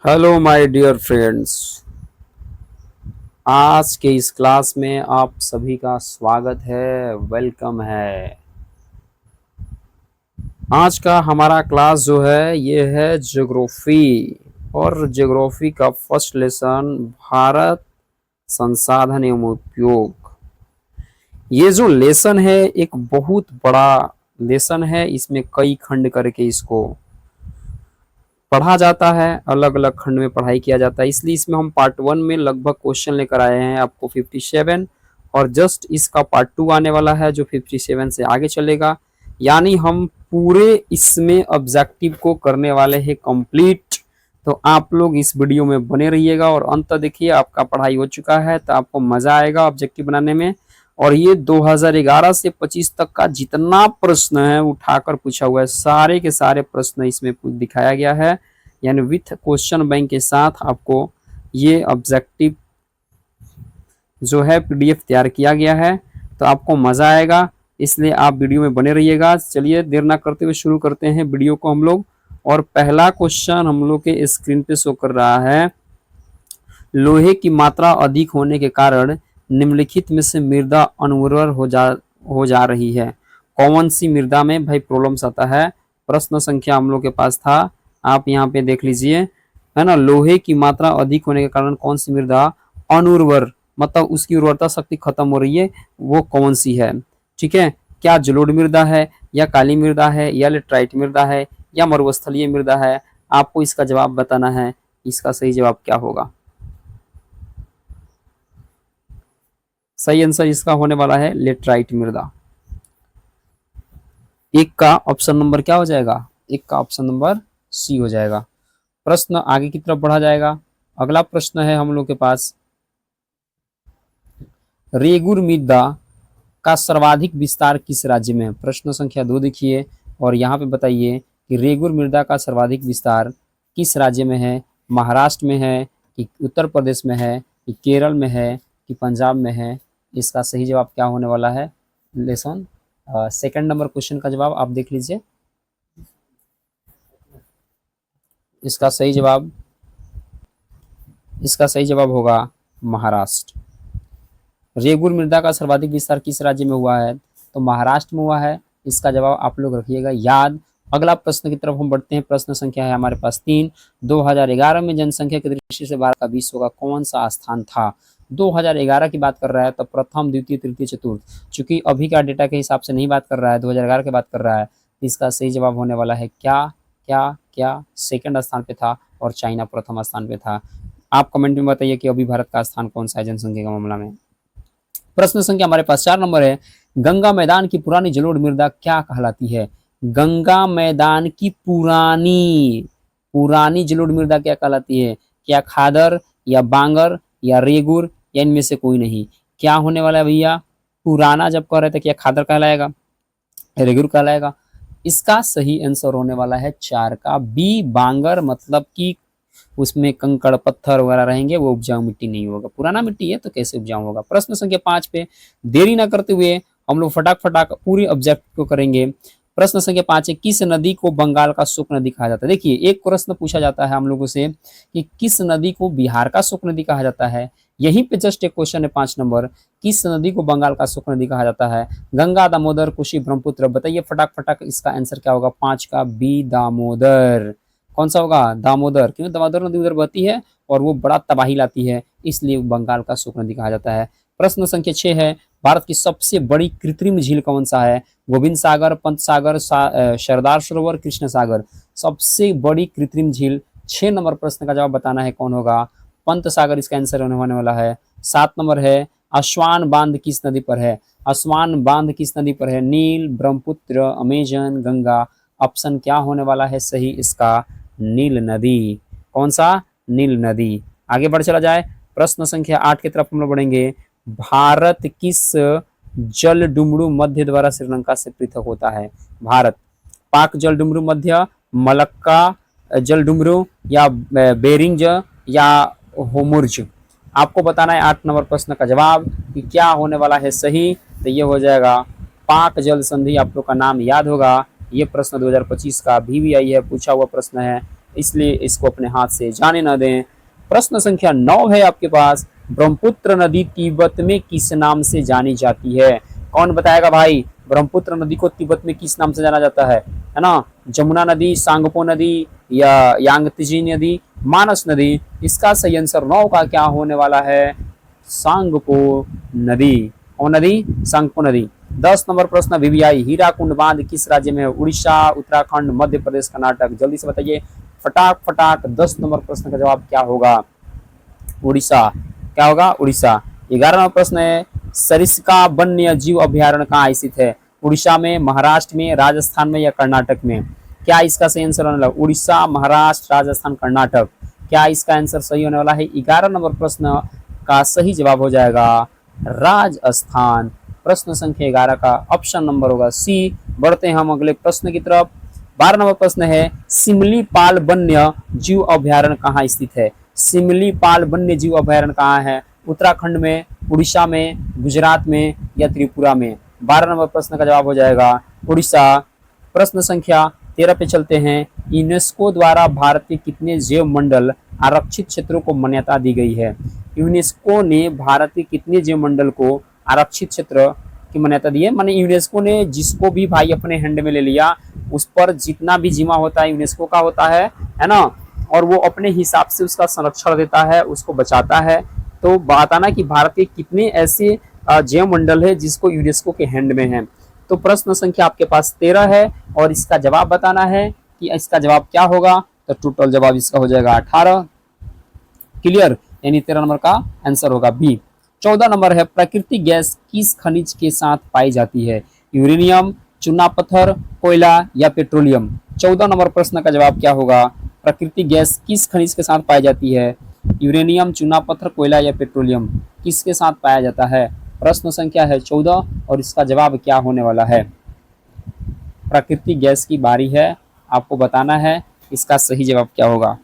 Hello my dear friends. आज के इस क्लास में आप सभी का स्वागत है, वेलकम है। आज का हमारा क्लास जो है ये है ज्योग्राफी और ज्योग्राफी का फर्स्ट लेसन भारत संसाधन एवं उपयोग। ये जो लेसन है एक बहुत बड़ा लेसन है, इसमें कई खंड करके इसको पढ़ा जाता है, अलग अलग खंड में पढ़ाई किया जाता है। इसलिए इसमें हम पार्ट 1 में लगभग क्वेश्चन लेकर आए हैं आपको 57, और जस्ट इसका पार्ट 2 आने वाला है जो 57 से आगे चलेगा। यानी हम पूरे इसमें ऑब्जेक्टिव को करने वाले हैं कंप्लीट। तो आप लोग इस वीडियो में बने रहिएगा और अंत देखिए, आपका पढ़ाई हो चुका है तो आपको मजा आएगा ऑब्जेक्टिव बनाने में। और ये 2011 से 25 तक का जितना प्रश्न है उठाकर पूछा हुआ है, सारे के सारे प्रश्न इसमें दिखाया गया है, यानी विथ क्वेश्चन बैंक के साथ आपको ये ऑब्जेक्टिव जो है पीडीएफ तैयार किया गया है। तो आपको मजा आएगा, इसलिए आप वीडियो में बने रहिएगा। चलिए देर ना करते हुए शुरू करते हैं वीडियो को हम लोग। और पहला क्वेश्चन हम लोग के स्क्रीन पे शो कर रहा है, लोहे की मात्रा अधिक होने के कारण निम्नलिखित में से मृदा अनुर्वर हो जा रही है। कौन सी मृदा में भाई प्रॉब्लम्स आता है? प्रश्न संख्या हम लोग के पास था, आप यहाँ पे देख लीजिए, है ना। लोहे की मात्रा अधिक होने के कारण कौन सी मृदा अनुर्वर, मतलब उसकी उर्वरता शक्ति खत्म हो रही है, वो कौन सी है? ठीक है, क्या जलोढ़ मृदा है, या काली मृदा है, या लेटराइट मृदा है, या मरुस्थलीय मृदा है? आपको इसका जवाब बताना है। इसका सही जवाब क्या होगा? सही आंसर इसका होने वाला है लेटराइट मृदा। एक का ऑप्शन नंबर क्या हो जाएगा? एक का ऑप्शन नंबर सी हो जाएगा। प्रश्न आगे की तरफ बढ़ा जाएगा। अगला प्रश्न है हम लोग के पास, रेगुर मृदा का सर्वाधिक विस्तार किस राज्य में है? प्रश्न संख्या 2 देखिए और यहाँ पे बताइए कि रेगुर मृदा का सर्वाधिक विस्तार किस राज्य में है? महाराष्ट्र में है कि उत्तर प्रदेश में है कि केरल में है कि पंजाब में है? इसका सही जवाब क्या होने वाला है? लेसन सेकंड नंबर क्वेश्चन का जवाब आप देख लीजिए। इसका सही जवाब होगा महाराष्ट्र। रेगुर मृदा का सर्वाधिक विस्तार किस राज्य में हुआ है? तो महाराष्ट्र में हुआ है। इसका जवाब आप लोग रखिएगा याद। अगला प्रश्न की तरफ हम बढ़ते हैं। प्रश्न संख्या है हमारे पास 3। 2011 में जनसंख्या की दृष्टि से भारत का विश्व का कौन सा स्थान था? 2011 की बात कर रहा है तो प्रथम, द्वितीय, तृतीय, चतुर्थ। चूंकि अभी का डेटा के हिसाब से नहीं बात कर रहा है, 2011 की बात कर रहा है। इसका सही जवाब होने वाला है क्या क्या क्या? सेकंड स्थान पे था और चाइना प्रथम स्थान पे था। आप कमेंट में बताइए कि अभी भारत का स्थान कौन सा है जनसंख्या के मामला में। प्रश्न संख्या हमारे पास 4 नंबर है, गंगा मैदान की पुरानी जलोढ़ मृदा क्या कहलाती है? गंगा मैदान की पुरानी जलोढ़ मृदा क्या कहलाती है? क्या खादर, या बांगर, या रेगुर, या इनमें से कोई नहीं? क्या होने वाला है भैया? पुराना जब कह रहे थे, क्या खादर कहलाएगा, रेगुर कहलाएगा? इसका सही आंसर होने वाला है 4 का बी, बांगर। मतलब कि उसमें कंकड़ पत्थर वगैरह रहेंगे, वो उपजाऊ मिट्टी नहीं होगा। पुराना मिट्टी है तो कैसे उपजाऊ होगा? प्रश्न संख्या 5 पे देरी ना करते हुए हम लोग फटाक पूरी ऑब्जेक्ट को करेंगे। प्रश्न संख्या 5 है, किस नदी को बंगाल का शुक्ल नदी कहा जाता है? देखिए, एक प्रश्न पूछा जाता है हम लोगों से कि किस नदी को बिहार का शुक्ल नदी कहा जाता है। यहीं पे जस्ट एक क्वेश्चन है 5 नंबर, किस नदी को बंगाल का शुक्ल नदी कहा जाता है? गंगा, दामोदर, कोसी, ब्रह्मपुत्र। बताइए फटाक इसका आंसर क्या होगा? 5 का बी, दामोदर। कौन सा होगा? दामोदर। क्यों? दामोदर नदी उधर बहती है और वो बड़ा तबाही लाती है, इसलिए बंगाल का शुक्ल नदी कहा जाता है। प्रश्न संख्या 6 है, भारत की सबसे बड़ी कृत्रिम झील कौन सा है? गोविंद सागर, पंत सागर, सरदार सरोवर, कृष्ण सागर। सबसे बड़ी कृत्रिम झील, 6 नंबर प्रश्न का जवाब बताना है, कौन होगा? पंत सागर इसका आंसर होने वाला है। 7 नंबर है, असवान बांध किस नदी पर है? असवान बांध किस नदी पर है? नील, ब्रह्मपुत्र, अमेजन, गंगा। ऑप्शन क्या होने वाला है सही इसका? नील नदी। कौन सा? नील नदी। आगे बढ़ चला जाए, प्रश्न संख्या 8 की तरफ हम लोग बढ़ेंगे। भारत किस जल डुमरू मध्य द्वारा श्रीलंका से पृथक होता है? भारत पाक जल डुमरू मध्य, मलक्का जल डुमरू, या बेरिंग, या होमुर्ज। आपको बताना है 8 नंबर प्रश्न का जवाब कि क्या होने वाला है सही। तो ये हो जाएगा पाक जल संधि। आप लोग का नाम याद होगा, ये प्रश्न 2025 का भी आई है, पूछा हुआ प्रश्न है। इसलिए इसको अपने हाथ से जाने न दें। प्रश्न संख्या 9 है आपके पास, ब्रह्मपुत्र नदी तिब्बत में किस नाम से जानी जाती है? कौन बताएगा भाई? ब्रह्मपुत्र नदी को तिब्बत में किस नाम से जाना जाता है ना? जमुना नदी, सांगपो नदी या यांगत्जी नदी, मानस नदी? इसका सही आंसर 9 का क्या होने वाला है? सांगपो नदी। कौन नदी? सांगपो नदी। 10 नंबर प्रश्न, वीवीआई हीराकुंड बांध किस राज्य में है? उड़ीसा, उत्तराखंड, मध्य प्रदेश, कर्नाटक? जल्दी से बताइए फटाक फटाक। 10 नंबर प्रश्न का जवाब क्या होगा? उड़ीसा। क्या होगा? उड़ीसा। 11 नंबर प्रश्न है, सरिस्का वन्य जीव अभ्यारण्य कहाँ स्थित है? उड़ीसा में, महाराष्ट्र में, राजस्थान में या कर्नाटक में? क्या इसका सही आंसर होने वाला? उड़ीसा, महाराष्ट्र, राजस्थान, कर्नाटक। क्या इसका आंसर सही होने वाला है? 11 नंबर प्रश्न का सही जवाब हो जाएगा राजस्थान। प्रश्न संख्या 11 का ऑप्शन नंबर होगा सी। बढ़ते हैं हम अगले प्रश्न की तरफ। 12 नंबर प्रश्न है, सिमलीपाल वन्य जीव अभ्यारण्य कहाँ स्थित है? सिमलीपाल वन्य जीव अभ्यारण्य कहाँ है? उत्तराखंड में, उड़ीसा में, गुजरात में या त्रिपुरा में? 12 नंबर प्रश्न का जवाब हो जाएगा उड़ीसा। प्रश्न संख्या 13 पे चलते हैं। यूनेस्को द्वारा भारत के कितने जैव मंडल आरक्षित क्षेत्रों को मान्यता दी गई है? यूनेस्को ने भारत के कितने जैव मंडल को आरक्षित क्षेत्र की मान्यता दी है? माने यूनेस्को ने जिसको भी भाई अपने हैंड में ले लिया, उस पर जितना भी जीवा होता है यूनेस्को का होता है ना, और वो अपने हिसाब से उसका संरक्षण देता है, उसको बचाता है। तो बताना कि भारत के कितने ऐसे जैव मंडल है जिसको यूनेस्को के हैंड में है। तो प्रश्न संख्या आपके पास 13 है और इसका जवाब बताना है कि इसका जवाब क्या होगा। तो टोटल जवाब इसका हो जाएगा 18। क्लियर? यानी 13 नंबर का आंसर होगा बी। 14 नंबर है, प्राकृतिक गैस किस खनिज के साथ पाई जाती है? यूरेनियम, चूना पत्थर, कोयला या पेट्रोलियम? 14 नंबर प्रश्न का जवाब क्या होगा? प्राकृतिक गैस किस खनिज के साथ पाई जाती है? यूरेनियम, चूना पत्थर, कोयला या पेट्रोलियम? किसके साथ पाया जाता है? प्रश्न संख्या है 14 और इसका जवाब क्या होने वाला है? प्राकृतिक गैस की बारी है, आपको बताना है इसका सही जवाब क्या होगा।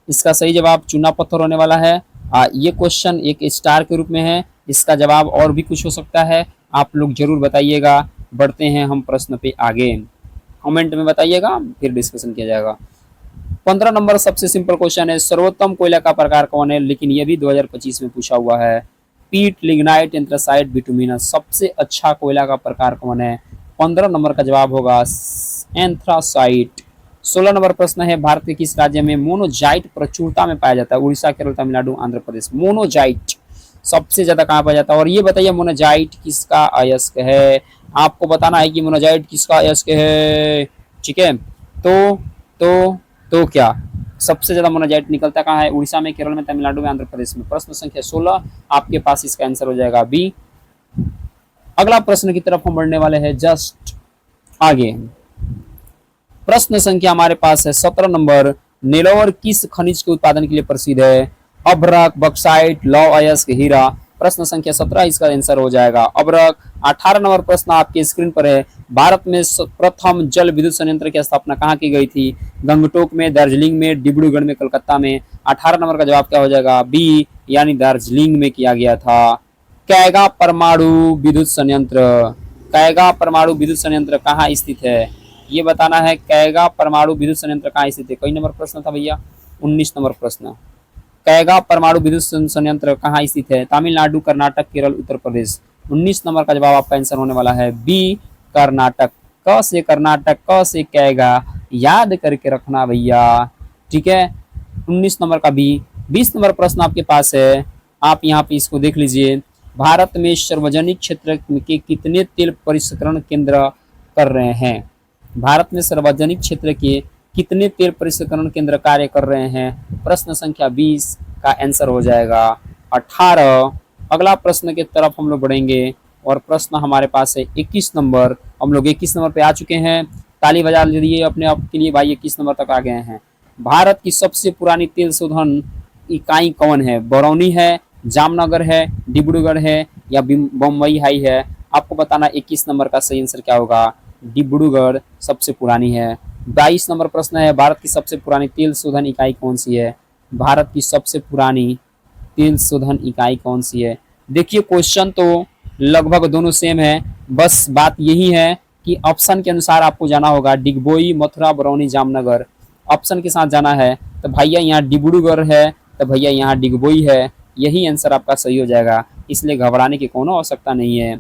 इसका सही जवाब चूना पत्थर होने वाला है। ये क्वेश्चन एक स्टार के रूप में है, इसका जवाब और भी कुछ हो सकता है, आप लोग जरूर बताइएगा। बढ़ते हैं हम प्रश्न पे आगे, कमेंट में बताइएगा, फिर डिस्कशन किया जाएगा। 15 नंबर सबसे सिंपल क्वेश्चन है, सर्वोत्तम कोयला का प्रकार कौन है? लेकिन ये भी 2025 में पूछा हुआ है। पीट, लिग्नाइट, एंथ्रासाइट, बिटुमिनस? सबसे अच्छा कोयला का प्रकार कौन है? 15 नंबर का जवाब होगा एंथ्रासाइट। 16 नंबर प्रश्न है, भारत के किस राज्य में मोनोजाइट प्रचुरता में पाया जाता है? उड़ीसा, केरल, तमिलनाडु, आंध्र प्रदेश? मोनोजाइट सबसे ज्यादा कहाँ पाया जाता है? और ये बताइए मोनोजाइट किसका अयस्क है? आपको बताना है कि मोनोजाइट किसका अयस्क है। ठीक है, तो क्या सबसे ज्यादा मोनोजाइट निकलता कहाँ है? उड़ीसा में, केरल में, तमिलनाडु में, आंध्र प्रदेश में? प्रश्न संख्या 16 आपके पास इसका आंसर हो जाएगा बी। अगला प्रश्न की तरफ हम बढ़ने वाले हैं जस्ट आगे। प्रश्न संख्या हमारे पास है 17 नंबर, नेलोर किस खनिज के उत्पादन के लिए प्रसिद्ध है? अभ्रक, बक्साइट, लौह अयस्क, हीरा? प्रश्न संख्या 17 इसका आंसर हो जाएगा अभ्रक। 18 नंबर प्रश्न आपके स्क्रीन पर है, भारत में प्रथम जल विद्युत संयंत्र की स्थापना कहाँ की गई थी? गंगटोक में, दार्जिलिंग में, डिब्रूगढ़ में, कलकत्ता में? 18 नंबर का जवाब क्या हो जाएगा? बी, यानी दार्जिलिंग में किया गया था। कैगा परमाणु विद्युत संयंत्र, कैगा परमाणु विद्युत संयंत्र कहाँ स्थित है? ये बताना है, कैगा परमाणु विद्युत संयंत्र कहाँ स्थित है? कई नंबर प्रश्न था भैया? 19 नंबर प्रश्न। कैगा परमाणु विद्युत संयंत्र कहाँ स्थित है? तमिलनाडु, कर्नाटक, केरल, उत्तर प्रदेश? 19 नंबर का जवाब आपका आंसर होने वाला है बी, कर्नाटक। क से कर्नाटक, क से कैगा, याद करके रखना भैया। ठीक है, 19 नंबर का बी। 20 नंबर प्रश्न आपके पास है, आप यहाँ पे इसको देख लीजिए। भारत में सार्वजनिक क्षेत्र के कितने तेल परिष्करण केंद्र कर रहे हैं? भारत में सार्वजनिक क्षेत्र के कितने तेल परिष्करण केंद्र कार्य कर रहे हैं? प्रश्न संख्या 20 का आंसर हो जाएगा 18। अगला प्रश्न की तरफ हम लोग बढ़ेंगे और प्रश्न हमारे पास है 21 नंबर। हम लोग 21 नंबर पे आ चुके हैं, ताली बजा लीजिए अपने आप के लिए भाई, 21 नंबर तक आ गए हैं। भारत की सबसे पुरानी तेल शोधन इकाई कौन है? बरौनी है, जामनगर है, डिब्रूगढ़ है या बम्बई हाई है? आपको बताना 21 नंबर का सही आंसर क्या होगा? डिब्रूगढ़ सबसे पुरानी है। 22 नंबर प्रश्न है, भारत की सबसे पुरानी तेल शोधन इकाई कौन सी है? भारत की सबसे पुरानी तेल शोधन इकाई कौन सी है? देखिए क्वेश्चन तो लगभग दोनों सेम है, बस बात यही है कि ऑप्शन के अनुसार आपको जाना होगा। डिगबोई, मथुरा, बरौनी, जामनगर? ऑप्शन के साथ जाना है तो भैया यहाँ डिब्रूगढ़ है, तो भैया यहाँ डिगबोई है। यही आंसर आपका सही हो जाएगा, इसलिए घबराने की कोनो आवश्यकता नहीं है।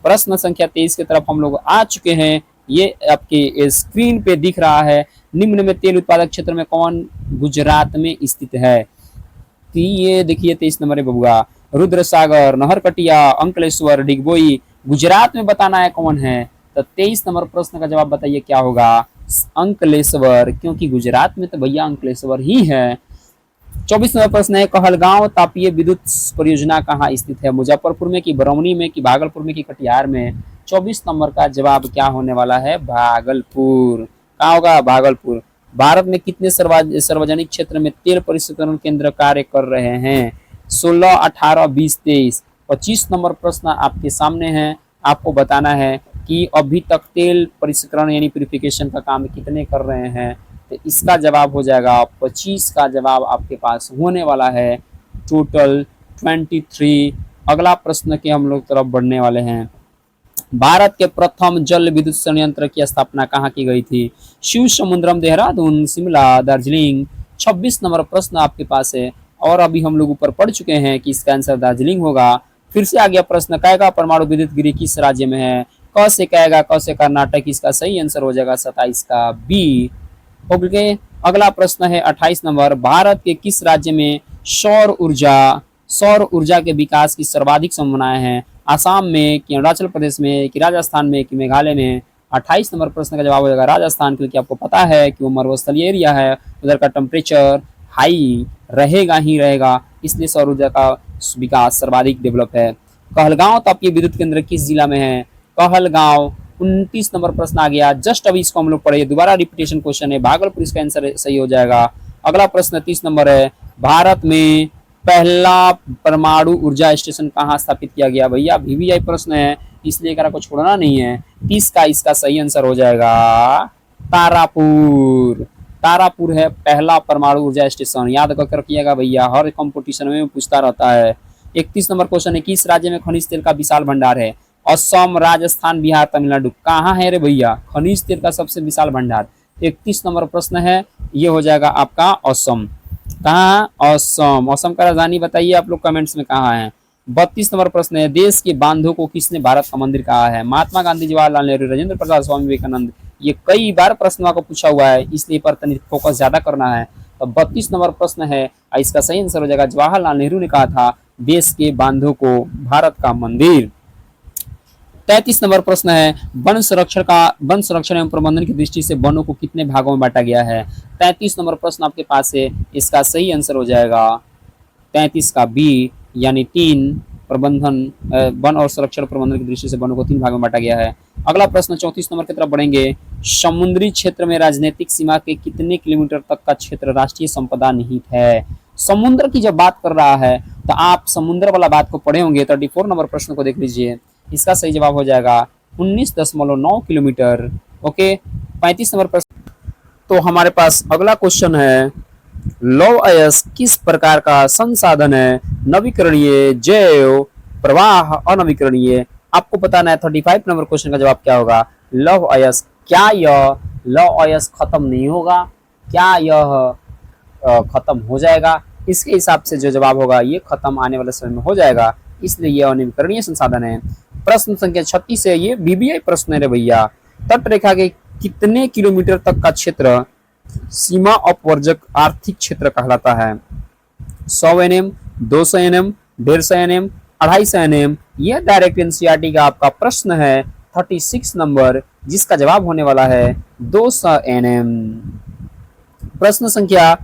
प्रश्न संख्या 23 की तरफ हम लोग आ चुके हैं। ये आपके स्क्रीन पे दिख रहा है, निम्न में तेल उत्पादक क्षेत्र में कौन गुजरात में स्थित है? तो ये देखिए 23 नंबर है बबुआ, रुद्र सागर, नहरकटिया, अंकलेश्वर, डिगबोई। गुजरात में बताना है कौन है, तो 23 नंबर प्रश्न का जवाब बताइए क्या होगा? अंकलेश्वर, क्योंकि गुजरात में तो भैया अंकलेश्वर ही है। 24 नंबर प्रश्न है, कहलगांव तापीय विद्युत परियोजना कहाँ स्थित है? मुजफ्फरपुर में कि बरौनी में कि भागलपुर में कि कटिहार में? 24 नंबर का जवाब क्या होने वाला है? भागलपुर। कहाँ होगा? भागलपुर। भारत में कितने सार्वजनिक क्षेत्र में तेल परिष्करण केंद्र कार्य कर रहे हैं? 16, 18, 20, 23। 25 नंबर प्रश्न आपके सामने है, आपको बताना है कि अभी तक तेल परिष्करण यानी प्यूरिफिकेशन का काम कितने कर रहे हैं? तो इसका जवाब हो जाएगा 25 का जवाब आपके पास होने वाला है टोटल 23। अगला प्रश्न के हम लोग तरफ बढ़ने वाले हैं। भारत के प्रथम जल विद्युत संयंत्र की स्थापना कहाँ की गई थी? शिव समुद्रम, देहरादून, शिमला, दार्जिलिंग। 26 नंबर प्रश्न आपके पास है, और अभी हम लोग ऊपर पढ़ चुके हैं कि इसका आंसर दार्जिलिंग होगा। फिर से आ गया प्रश्न, कहेगा परमाणु विद्युत गृह किस राज्य में है? क से कहेगा, क से कर्नाटक। इसका सही आंसर हो जाएगा 27 का बी। ओके, अगला प्रश्न है 28 नंबर, भारत के किस राज्य में सौर ऊर्जा के विकास की सर्वाधिक संभावनाएं हैं? आसाम में कि अरुणाचल प्रदेश में कि राजस्थान में कि मेघालय में? 28 नंबर प्रश्न का जवाब हो जाएगा राजस्थान, क्योंकि आपको पता है कि वो मरुस्थलीय एरिया है, उधर का टेम्परेचर हाई रहेगा ही रहेगा, इसलिए सौर ऊर्जा का विकास सर्वाधिक डेवलप है। कहलगांव तापीय विद्युत केंद्र किस जिला में है? कहलगांव। 29 नंबर प्रश्न आ गया, जस्ट अभी इसको हम लोग पढ़े, दोबारा रिपीटेशन क्वेश्चन है, भागलपुर इसका आंसर सही हो जाएगा। अगला प्रश्न 30 नंबर है, भारत में पहला परमाणु ऊर्जा स्टेशन कहाँ स्थापित किया गया? भैया वीवीआई प्रश्न है, इसलिए को छोड़ना नहीं है। 30 का इसका सही आंसर हो जाएगा तारापुर। तारापुर है पहला परमाणु ऊर्जा स्टेशन, याद कर रखिएगा भैया, हर कंपटीशन में पूछता रहता है। 31 नंबर क्वेश्चन है, किस राज्य में खनिज तेल का विशाल भंडार है? असम, राजस्थान, बिहार, तमिलनाडु। कहाँ है रे भैया खनिज तेल का सबसे विशाल भंडार? 31 नंबर प्रश्न है, ये हो जाएगा आपका असम। कहाँ? असम। असम का राजधानी बताइए आप लोग कमेंट्स में कहाँ है? 32 नंबर प्रश्न है, देश के बांधों को किसने भारत का मंदिर कहा है? महात्मा गांधी, जवाहरलाल नेहरू, राजेंद्र प्रसाद, स्वामी विवेकानंद। ये कई बार प्रश्नों को पूछा हुआ है, इसलिए पर फोकस ज्यादा करना है। तो 32 नंबर प्रश्न है, इसका सही आंसर हो जाएगा जवाहरलाल नेहरू ने कहा था देश के बांधों को भारत का मंदिर। 33 नंबर प्रश्न है, वन संरक्षण एवं प्रबंधन की दृष्टि से वनों को कितने भागों में बांटा गया है? 33 नंबर प्रश्न आपके पास है, इसका सही आंसर हो जाएगा 33 का बी, यानी 3। प्रबंधन वन और संरक्षण प्रबंधन की दृष्टि से वनों को 3 भागों में बांटा गया है। अगला प्रश्न 34 नंबर की तरफ बढ़ेंगे, समुद्री क्षेत्र में राजनीतिक सीमा के कितने किलोमीटर तक का क्षेत्र राष्ट्रीय संपदा निहित है? समुद्र की जब बात कर रहा है तो आप समुद्र वाला बात को पढ़े होंगे। 34 नंबर प्रश्न को देख लीजिए, इसका सही जवाब हो जाएगा 19.9 किलोमीटर। ओके, 35 नंबर प्रश्न, तो हमारे पास अगला क्वेश्चन है, लौह अयस्क किस प्रकार का संसाधन है? नवीकरणीय, जैव, प्रवाह, अनवीकरणीय। आपको बताना है 35 नंबर क्वेश्चन का जवाब क्या होगा? लौह अयस्क। क्या यह लौह अयस्क खत्म नहीं होगा? क्या यह खत्म हो जाएगा? इसके हिसाब से जो जवाब होगा ये खत्म आने वाले समय में हो जाएगा, इसलिए यह अनवीकरणीय संसाधन है। प्रश्न संख्या 36 है, ये वीवीआई प्रश्न है रे भैया। तट रेखा के कितने किलोमीटर तक का क्षेत्र सीमा अपवर्जक आर्थिक क्षेत्र कहलाता है? 100 NM, 200 NM, 150 NM, 250 NM। यह डायरेक्ट एनसीईआरटी का आपका प्रश्न है 36 नंबर, जिसका जवाब होने वाला है 200 NM। प्रश्न संख्या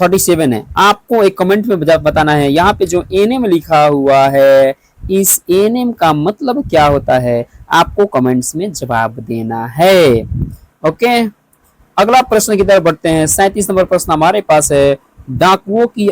37 है, आपको एक कमेंट में बताना है, यहाँ पे जो NM लिखा हुआ है इस NM का मतलब क्या होता है? आपको कमेंट्स में जवाब देना है। ओके, अगला प्रश्न की तरफ बढ़ते हैं। 37 नंबर प्रश्न हमारे पास है, डाकुओं की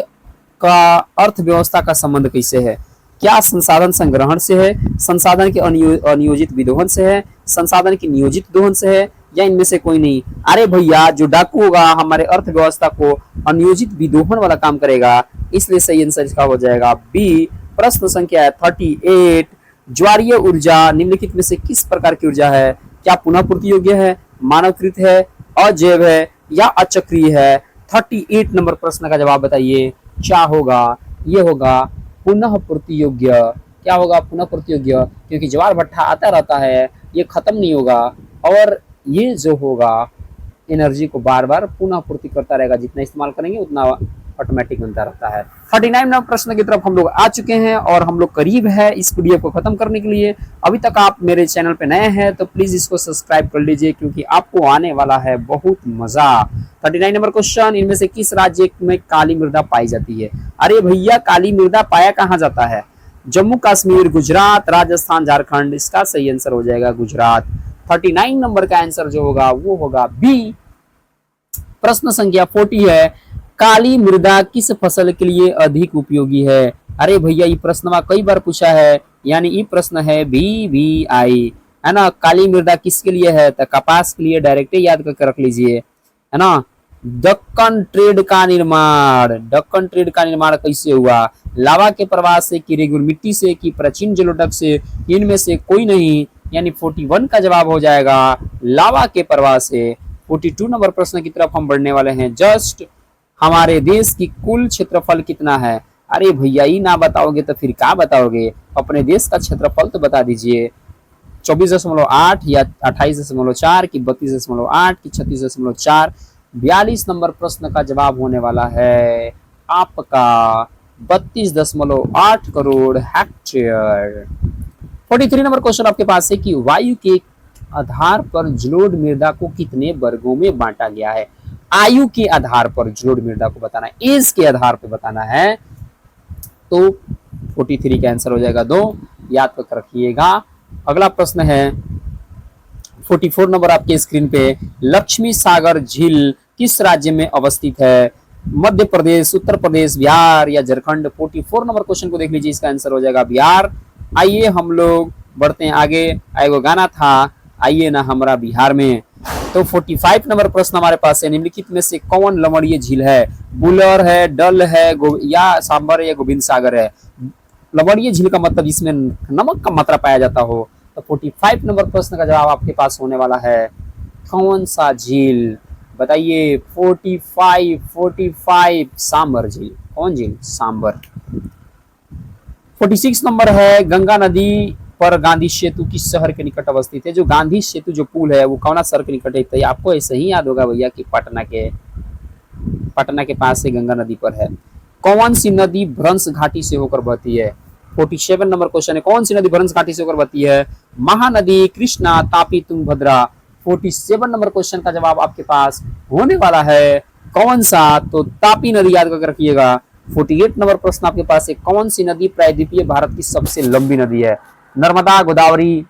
का अर्थव्यवस्था का संबंध कैसे है? क्या संसाधन संग्रहण से है, संसाधन के अनियोजित विदोहन से है, संसाधन की नियोजित दोहन से है, या इनमें से कोई नहीं? अरे भैया, जो डाकू होगा हमारे अर्थव्यवस्था को अनियोजित विदोहन वाला काम करेगा, इसलिए सही आंसर इसका हो जाएगा बी। प्रश्न संख्या है 38, ज्वारीय ऊर्जा निम्नलिखित में से किस प्रकार की ऊर्जा है? क्या पुनः पूर्ति योग्य है, मानवकृत है, अजैव है या अचक्रीय है? 38 नंबर प्रश्न का जवाब बताइए क्या होगा? ये होगा पुनः पूर्ति योग्य। क्या होगा? पुनः पूर्ति योग्य, क्योंकि ज्वार भट्टा आता रहता है, ये खत्म नहीं होगा और ये जो होगा एनर्जी को बार बार पुनः पूर्ति करता रहेगा, जितना इस्तेमाल करेंगे उतना ऑटोमेटिक बनता रहता है। 39 नंबर प्रश्न की तरफ हम लोग आ चुके हैं और हम लोग करीब है इस पीडीएफ को खत्म करने के लिए। अभी तक आप मेरे चैनल पे नए हैं तो प्लीज इसको सब्सक्राइब कर लीजिए, क्योंकि आपको आने वाला है बहुत मजा। 39 नंबर क्वेश्चन, इनमें से किस राज्य में काली मृदा पाई जाती है? अरे भैया, काली मृदा पाया कहाँ जाता है? जम्मू कश्मीर, गुजरात, राजस्थान, झारखंड। इसका सही आंसर हो जाएगा गुजरात। 39 नंबर का आंसर जो होगा वो होगा बी। प्रश्न संख्या 40 है, काली मृदा किस फसल के लिए अधिक उपयोगी है? अरे भैया, ये प्रश्न कई बार पूछा है, यानी ये प्रश्न है BVI, है ना। काली मृदा किसके लिए है? तो कपास के लिए। डायरेक्ट याद करके रख लीजिए, है ना। दक्कन ट्रेड का निर्माण, दक्कन ट्रेड का निर्माण कैसे हुआ? लावा के प्रवाह से, कि रेगुलर मिट्टी से, कि प्राचीन जलोढ़ से? इनमें से कोई नहीं, यानी 41 का जवाब हो जाएगा लावा के प्रवाह से। 42 नंबर प्रश्न की तरफ हम बढ़ने वाले हैं। जस्ट हमारे देश की कुल क्षेत्रफल कितना है? अरे भैया, ये ना बताओगे तो फिर क्या बताओगे? अपने देश का क्षेत्रफल तो बता दीजिए। 24.8 या 28.4 की 32.8 की 36.4। 42 नंबर प्रश्न का जवाब होने वाला है आपका 32.8 करोड़ हेक्टेयर। 43 नंबर क्वेश्चन आपके पास है कि वायु के आधार पर जलोढ़ मृदा को कितने वर्गों में बांटा गया है? आयु के आधार पर जलोढ़ मृदा को बताना है, एज के आधार पर बताना है। तो 43 का आंसर हो जाएगा 2, याद कर रखिएगा। अगला प्रश्न है 44 नंबर आपके स्क्रीन पे, लक्ष्मी सागर झील किस राज्य में अवस्थित है? मध्य प्रदेश, उत्तर प्रदेश, बिहार या झारखंड? 44 नंबर क्वेश्चन को देख लीजिए, इसका आंसर हो जाएगा बिहार। आइए हम लोग बढ़ते हैं आगे। एगो गाना था, आइए ना हमारा बिहार में। तो 45 नंबर प्रश्न हमारे पास है, निम्नलिखित में से कौन लवणीय झील है? बुलर है, डल है, या सांबर या गोविंद सागर है? लवणीय झील का मतलब इसमें नमक का मात्रा पाया जाता हो। तो 45 नंबर प्रश्न का जवाब आपके पास होने वाला है कौन सा झील? बताइए। 45 सांबर झील। कौन झील? सांबर। 46 नंबर है, गंगा नदी पर गांधी सेतु किस शहर के निकट अवस्थित है? जो गांधी सेतु जो पुल है वो कौन शहर के निकट है? तो आपको ऐसे ही याद होगा भैया कि पटना के पास से गंगा नदी पर है। कौन सी नदी भ्रंश घाटी से होकर बहती है? 47 नंबर क्वेश्चन है, कौन सी नदी भ्रंश घाटी से होकर बहती है? महानदी, कृष्णा, तापी, तुंगभद्रा। 47 नंबर क्वेश्चन का जवाब आपके पास होने वाला है कौन सा? तो तापी नदी, याद करके रखिएगा। 48 नंबर प्रश्न आपके पास है, कौन सी नदी प्रायद्वीपीय भारत की सबसे लंबी नदी है? नर्मदा, गोदावरी,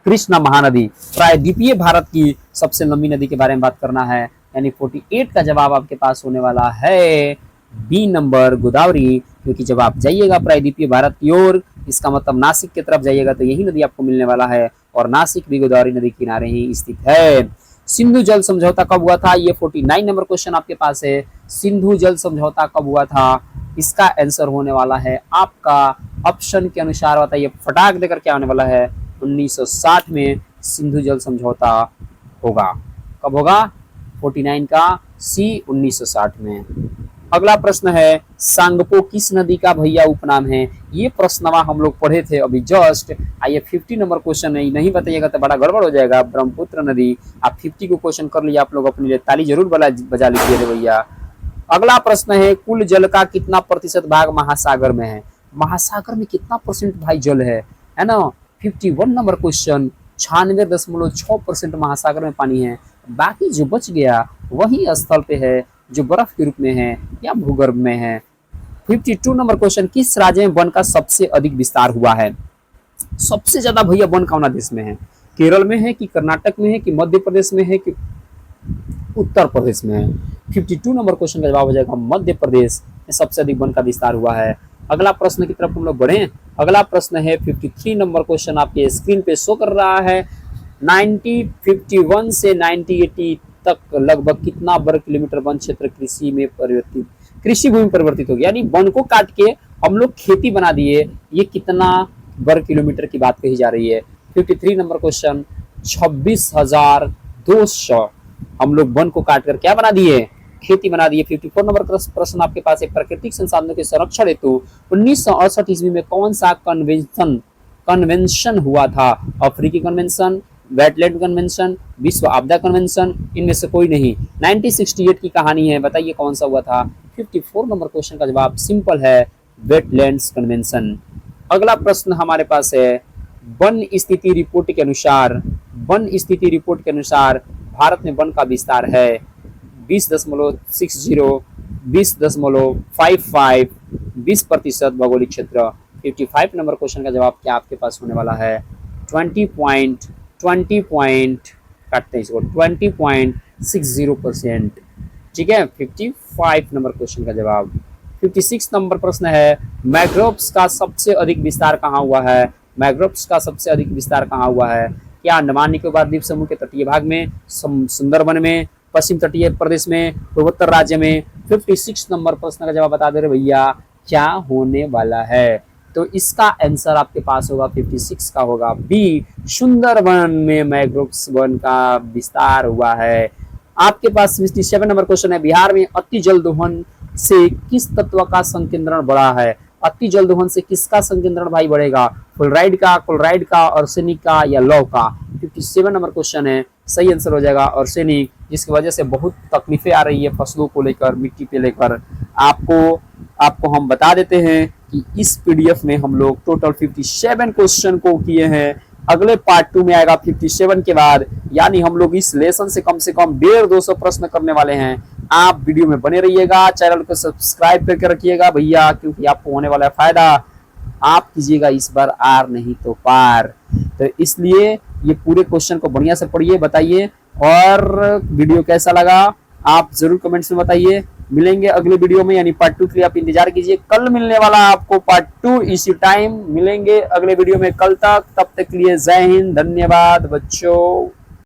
कृष्णा, महानदी। प्रायद्वीपीय भारत की सबसे लंबी नदी के बारे में बात करना है, यानी 48 का जवाब आपके पास होने वाला है बी नंबर, गोदावरी। क्योंकि जब आप जाइएगा प्रायद्वीपीय भारत की ओर, इसका मतलब नासिक की तरफ जाइएगा तो यही नदी आपको मिलने वाला है, और नासिक भी गोदावरी नदी के किनारे ही स्थित है। सिंधु जल समझौता कब हुआ था? ये 49 नंबर क्वेश्चन आपके पास है। सिंधु जल समझौता कब हुआ था? इसका आंसर होने वाला है आपका ऑप्शन के अनुसार, बताइए फटाक देकर क्या होने वाला है? 1960 में सिंधु जल समझौता होगा। कब होगा? 49 का सी, 1960 में। अगला प्रश्न है, सांगपो किस नदी का भैया उपनाम है? ये प्रश्न हम लोग पढ़े थे अभी जस्ट। आइए 50 नंबर क्वेश्चन है, नहीं बताइएगा तो बड़ा गड़बड़ हो जाएगा। ब्रह्मपुत्र नदी। आप 50 को क्वेश्चन कर लिया आप लोग, अपने लिए ताली जरूर बजा लीजिए भैया। अगला प्रश्न है, कुल जल का कितना प्रतिशत भाग महासागर में है? महासागर में कितना परसेंट भाई जल है ना? 51 नंबर क्वेश्चन। 96.6% महासागर में पानी है, बाकी जो बच गया वही स्थल पे है, जो बर्फ के रूप में है या भूगर्भ में है। 52 नंबर क्वेश्चन, किस राज्य में वन का सबसे अधिक विस्तार हुआ है? सबसे ज्यादा भैया वन कौन देश में है? केरल में है कि कर्नाटक में है कि मध्य प्रदेश में है कि उत्तर प्रदेश में है? 52 नंबर क्वेश्चन का जवाब हो जाएगा मध्य प्रदेश में सबसे अधिक वन का विस्तार हुआ है। अगला प्रश्न की तरफ हम लोग बढ़े। अगला प्रश्न है 53 नंबर क्वेश्चन आपके स्क्रीन पे शो कर रहा है। 1951 से 1980 तक लगभग कितना वर्ग किलोमीटर वन क्षेत्र कृषि भूमि परिवर्तित हो गया? यानी वन को काट के हम लोग खेती बना दिए, ये कितना वर्ग किलोमीटर की बात कही जा रही है? 53 नंबर क्वेश्चन 26,200 हम लोग वन को काट कर क्या बना दिए, खेती बना दिए। 54 नंबर प्रश्न आपके पास है, प्राकृतिक संसाधनों के संरक्षण हेतु 1968 ईस्वी में कौन सा कन्वेंशन हुआ था? अफ्रीकी कन्वेंशन, वेटलैंड कन्वेंशन, विश्व आपदा कन्वेंशन, इनमें से कोई नहीं। 1968 की कहानी है, बताइए कौन सा हुआ था? 54 नंबर क्वेश्चन का जवाब सिंपल है, वेटलैंड्स कन्वेंशन। अगला प्रश्न हमारे पास है, वन स्थिति रिपोर्ट के अनुसार, वन स्थिति रिपोर्ट के अनुसार भारत में वन का विस्तार है 20.60, 20.55, 20% भौगोलिक क्षेत्र। 55 नंबर क्वेश्चन का जवाब क्या आपके पास होने वाला है? 20 काटते हैं इसको, 20.60%। ठीक है, 55 नंबर क्वेश्चन का जवाब। 56 नंबर प्रश्न है, मैंग्रोव्स का सबसे अधिक विस्तार कहाँ हुआ है? मैंग्रोव्स का सबसे अधिक विस्तार कहाँ हुआ है? क्या अंडमान निकोबार द्वीप समूह के तटीय भाग में, सुंदरबन में, पश्चिम तटीय प्रदेश में, पूर्वोत्तर राज्य में? 56 नंबर प्रश्न का जवाब बता दे रहे भैया, क्या होने वाला है? तो इसका आंसर आपके पास होगा 56 का होगा बी, सुंदरबन में मैंग्रोव्स वन का विस्तार हुआ है। आपके पास 57 नंबर क्वेश्चन है, बिहार में अति जल दोहन से किस तत्व का संकेंद्रण बढ़ा है? अति जल दोहन से किसका संकेंद्रण भाई बढ़ेगा? फ्लोराइड का, क्लोराइड का, आर्सेनिक का या लौह का? 57 नंबर क्वेश्चन है, सही आंसर हो जाएगा आर्सेनिक, जिसकी वजह से बहुत तकलीफें आ रही है फसलों को लेकर, मिट्टी पे लेकर। आपको हम बता देते हैं कि इस पीडीएफ में हम लोग टोटल 57 क्वेश्चन को किए हैं। अगले पार्ट 2 में आएगा 57 के बाद, यानी हम लोग इस लेसन से कम 150-200 प्रश्न करने वाले हैं। आप वीडियो में बने रहिएगा, चैनल को सब्सक्राइब करके रखिएगा भैया, क्योंकि आपको होने वाला है फायदा। आप कीजिएगा इस बार आर नहीं तो पार। तो इसलिए ये पूरे क्वेश्चन को बढ़िया से पढ़िए, बताइए, और वीडियो कैसा लगा आप जरूर कमेंट्स में बताइए। मिलेंगे अगले वीडियो में, यानी पार्ट 2 के लिए आप इंतजार कीजिए। कल मिलने वाला आपको पार्ट 2 इसी टाइम। मिलेंगे अगले वीडियो में कल तक, तब तक के लिए जय हिंद, धन्यवाद बच्चों।